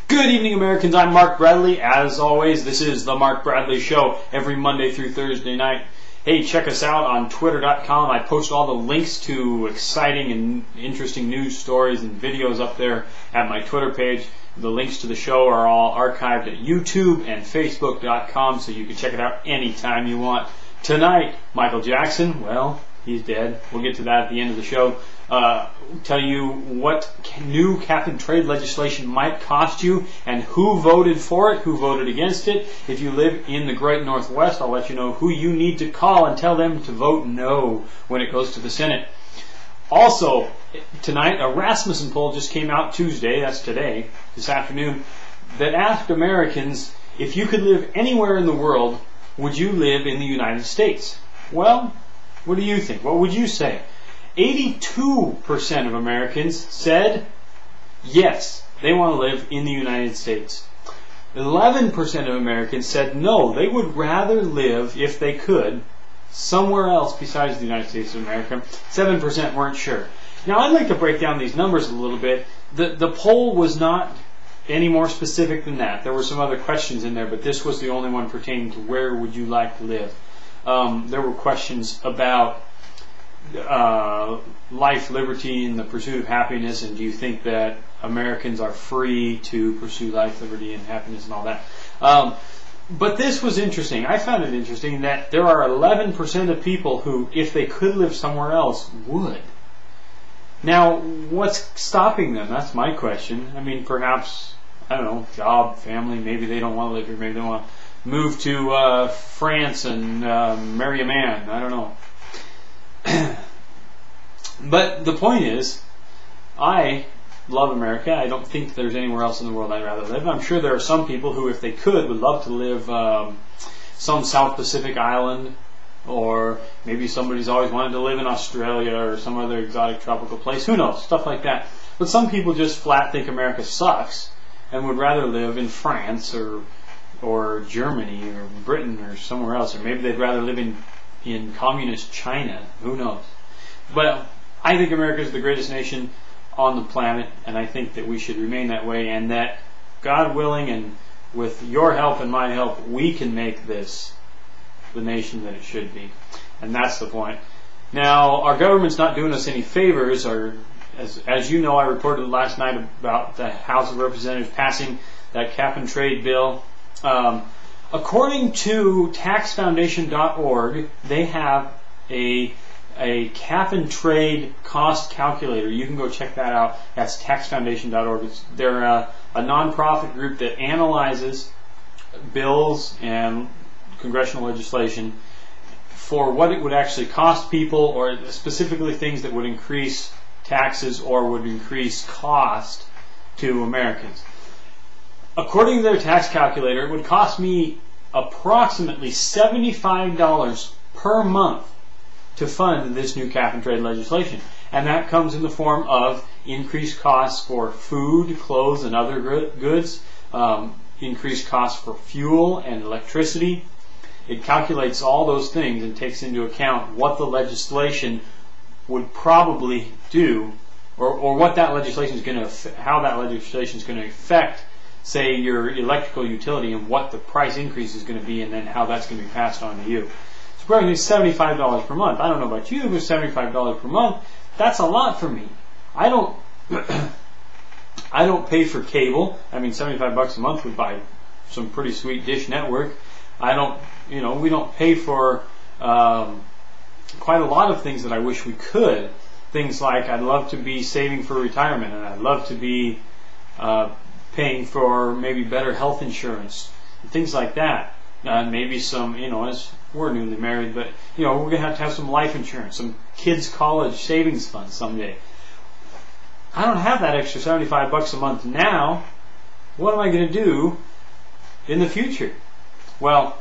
Good evening, Americans. I'm Mark Bradley. As always, this is The Mark Bradley Show every Monday through Thursday night. Hey, check us out on Twitter.com. I post all the links to exciting and interesting news stories and videos up there at my Twitter page. The links to the show are all archived at YouTube and Facebook.com, so you can check it out anytime you want. Tonight, Michael Jackson, well, he's dead. We'll get to that at the end of the show. Tell you what new cap-and-trade legislation might cost you and who voted for it, who voted against it. If you live in the Great Northwest, I'll let you know who you need to call and tell them to vote no when it goes to the Senate. Also, tonight, a Rasmussen poll just came out Tuesday, that's today, this afternoon, that asked Americans, if you could live anywhere in the world, would you live in the United States? Well, what do you think? What would you say? 82% of Americans said yes, they want to live in the United States. 11% of Americans said no, they would rather live, if they could, somewhere else besides the United States of America. 7% weren't sure. Now, I'd like to break down these numbers a little bit. The poll was not any more specific than that. There were some other questions in there, but this was the only one pertaining to where would you like to live. There were questions about life, liberty, and the pursuit of happiness, and do you think that Americans are free to pursue life, liberty, and happiness and all that. But this was interesting. I found it interesting that there are 11% of people who, if they could live somewhere else, would. Now, what's stopping them? That's my question. I mean, perhaps, I don't know, job, family, maybe they don't want to live here, maybe they want to move to France and marry a man. I don't know. But the point is, I love America. I don't think there's anywhere else in the world I'd rather live. I'm sure there are some people who, if they could, would love to live some South Pacific island, or maybe somebody's always wanted to live in Australia or some other exotic tropical place. Who knows? Stuff like that. But some people just flat think America sucks and would rather live in France or Germany or Britain or somewhere else, or maybe they'd rather live in communist China. Who knows? But I think America is the greatest nation on the planet, and I think that we should remain that way, and that, God willing, and with your help and my help, we can make this the nation that it should be. And that's the point. Now, our government's not doing us any favors, or as you know, I reported last night about the House of Representatives passing that cap-and-trade bill. According to taxfoundation.org, they have a cap-and-trade cost calculator. You can go check that out. That's taxfoundation.org. They're a nonprofit group that analyzes bills and congressional legislation for what it would actually cost people, or specifically things that would increase taxes or would increase cost to Americans. According to their tax calculator, it would cost me approximately $75 per month to fund this new cap-and-trade legislation. And that comes in the form of increased costs for food, clothes, and other goods, increased costs for fuel and electricity. It calculates all those things and takes into account what the legislation would probably do, or what that legislation is going to, how that legislation is going to affect, say, your electrical utility, and what the price increase is going to be, and then how that's going to be passed on to you. Probably $75 per month. I don't know about you, but $75 per month, that's a lot for me. I don't I don't pay for cable. I mean, $75 a month would buy some pretty sweet Dish Network. I don't, we don't pay for quite a lot of things that I wish we could. Things like, I'd love to be saving for retirement, and I'd love to be paying for maybe better health insurance, and things like that. Maybe some, as we're newly married, but we're going to have some life insurance, some kids' college savings fund someday. I don't have that extra $75 a month now. What am I going to do in the future? Well,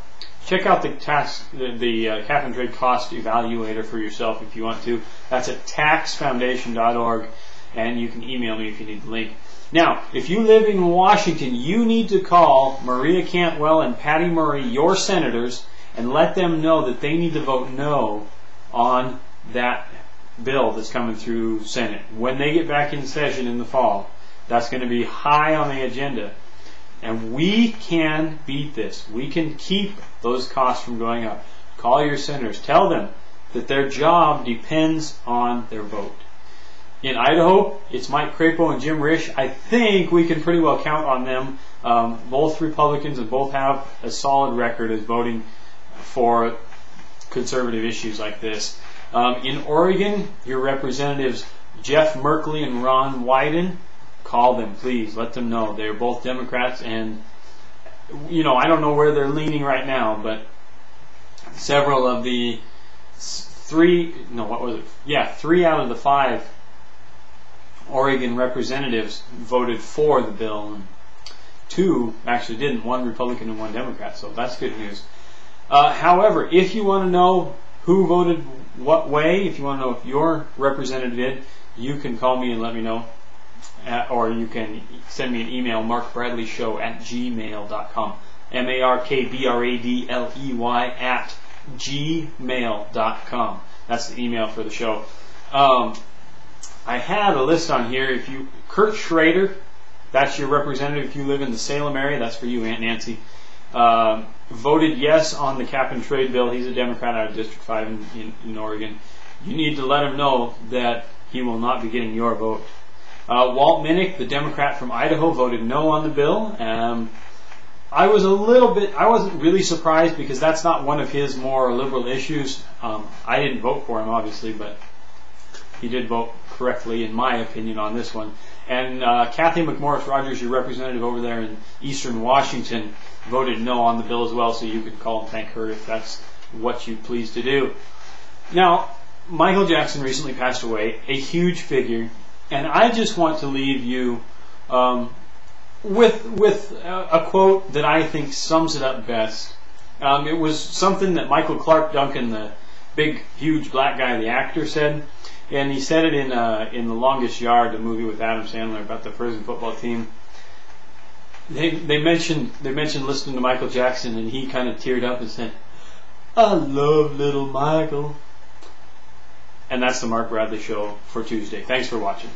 check out the cap-and-trade cost evaluator for yourself if you want to. That's at taxfoundation.org, and you can email me if you need the link. Now, if you live in Washington, you need to call Maria Cantwell and Patty Murray, your senators, and let them know that they need to vote no on that bill that's coming through Senate. When they get back in session in the fall, that's going to be high on the agenda. And we can beat this. We can keep those costs from going up. Call your senators. Tell them that their job depends on their vote. In Idaho, it's Mike Crapo and Jim Risch. I think we can pretty well count on them. Both Republicans and both have a solid record as voting for conservative issues like this. In Oregon, your representatives Jeff Merkley and Ron Wyden, call them, please. Let them know. They're both Democrats, and I don't know where they're leaning right now, but several of the three out of the 5 Oregon representatives voted for the bill, and 2 actually didn't. 1 Republican and 1 Democrat, so that's good news. However, if you want to know who voted what way, if you want to know if your representative did, you can call me and let me know. Or you can send me an email, markbradleyshow@gmail.com. markbradley@gmail.com. That's the email for the show. I had a list on here. Kurt Schrader, that's your representative. If you live in the Salem area, that's for you, Aunt Nancy. Voted yes on the cap and trade bill. He's a Democrat out of District 5 in Oregon. You need to let him know that he will not be getting your vote. Walt Minnick, the Democrat from Idaho, voted no on the bill. I wasn't really surprised because that's not one of his more liberal issues. I didn't vote for him, obviously, but he did vote correctly, in my opinion, on this one. And Kathy McMorris Rogers, your representative over there in Eastern Washington, voted no on the bill as well, so you could call and thank her if that's what you please to do. Now, Michael Jackson recently passed away, a huge figure, and I just want to leave you with a quote that I think sums it up best. It was something that Michael Clark Duncan, the big, huge black guy, the actor, said, and he said it in The Longest Yard, the movie with Adam Sandler about the prison football team. They mentioned listening to Michael Jackson, and he kind of teared up and said, "I love little Michael." And that's the Mark Bradley Show for Tuesday. Thanks for watching.